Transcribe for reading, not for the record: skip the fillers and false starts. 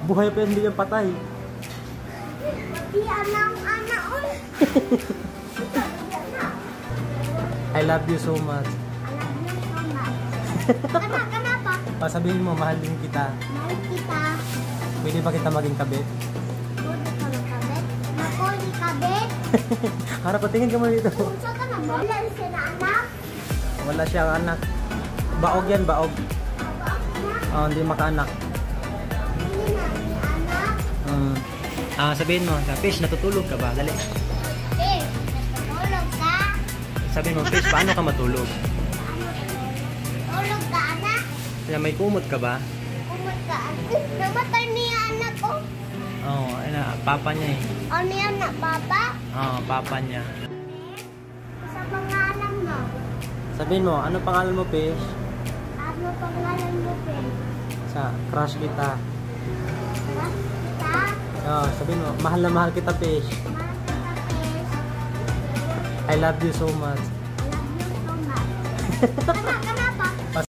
Buhay pa yan, hindi yan patay. Di anak-anak ul. I love you so much. Anak, kenapa? Sabihin mo, mahal din kita. Mahal kita. Pwede ba kita maging kabit? Pwede ka magkabit? Nako, di kabit. Harap, patingin ka mo dito. Unsa ka na ba? Wala siya na anak. Wala siyang anak. Baog yan, baog. Oh, hindi makaanak. Hindi na, ni anak. Sabihin mo, Fish, natutulog ka ba? Dali. Eh, natutulog ka. Sabihin mo, Fish, paano ka matulog? Tulog ka, anak. Kaya may kumot ka ba? Kumot ka, anak. Namatay niya anak ko. Oo, papa niya eh. Ano yan, anak, papa? Oo, papa niya. Sa pangalan mo. Sabihin mo, ano pangalan mo, Fish? Ano pangalan mo, Ben? Sa crush kita. Kita? Oo, sabihin mo, mahal na mahal kita, Fish. Mahal kita, Fish. I love you so much. I love you so much. Anak,